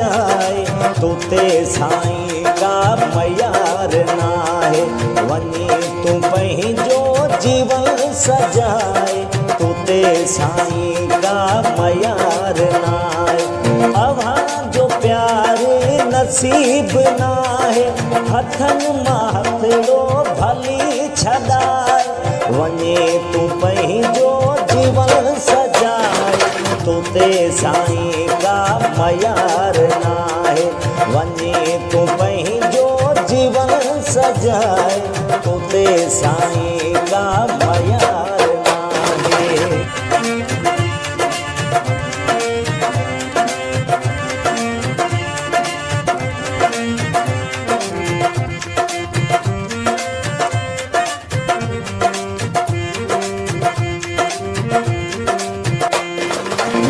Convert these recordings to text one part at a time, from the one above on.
सजाए तोते साईं का मयार नाहे। वञी तूं पंहिंजो जीवन सजाए तोते साईं का मयार नाहे। अव्हां जो प्यार नसीब नाहे हथनि मां हथड़ो भली छॾाए। वञे तूं पंहिंजो जीवन सजाए तोते साईं का मयार नाहे। वञे तूं पंहिंजो जीवन सजाए तोते साईं का मयार नाहे।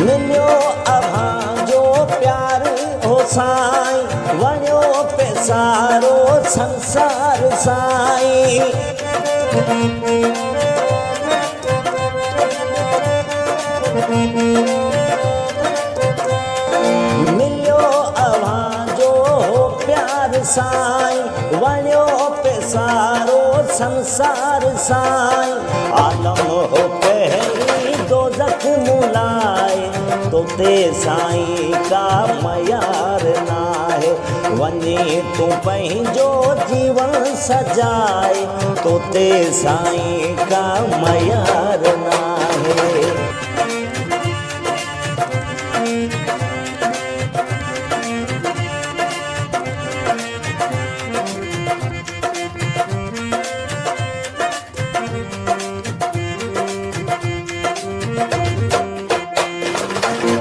मिलियो अव्हां जो प्यार हो साईं वणियो पे सारो संसार साईं। मिलियो अव्हां जो प्यार साईं वणियो पे सारो संसार साईं। आलम हो पहली दोज़ख मुलाए तोते साईं का मयार नाहे। वञे तूं पंहिंजो जीवन सजाए तोते साईं का मयार नाहे।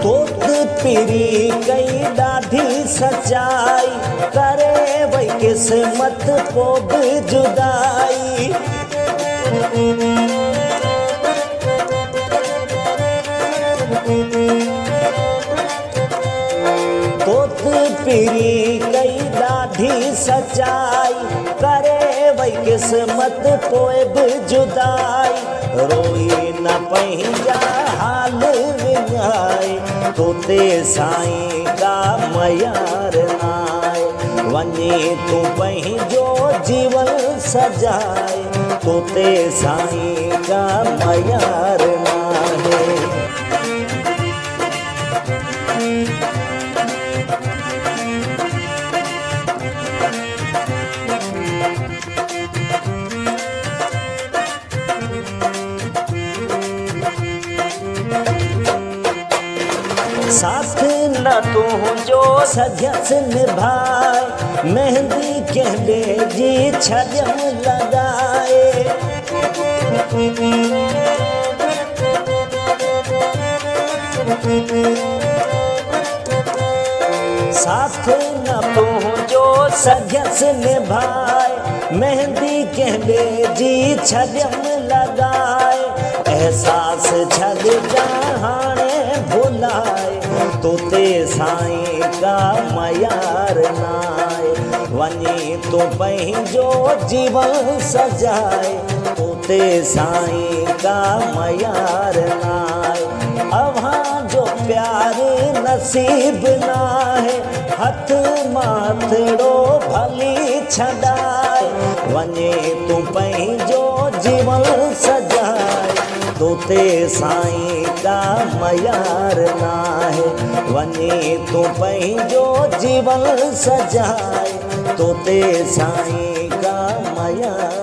तोत पिरी कई ॾाढी सचाई करे वई क़िस्मत पोइ बि जुदाई। तोत पिरी कई ॾाढी सचाई करे वई क़िस्मत पोइ बि जुदाई। रोई न पंहिंजा हाल विञाए तोते साईं का मयार नाहे। वञे तूं पंहिंजो जीवन सजाए तोते साईं का मयार नाहे। साथ न तुंहिंजो सजस निभाए मेहंदी कंहिं जी छॾियम लॻाए। साथ न तुंहिंजो सजस निभाए मेहंदी कंहिं जी छॾियम लॻाए। एहसास छॾिजां हाणे भुलाए तोते साईं का मयार नाहे। वञे तूं पंहिंजो जीवन सजाए तोते साईं का मयार नाहे। अव्हां जो प्यार नसीब नाहे हथ मां हथड़ो भली छॾाए। वञे तूं पंहिंजो जीवन सजाए तोते साईं का मयार नाहे। वञे तूं पंहिंजो जीवन सजाए तोते साईं का मयार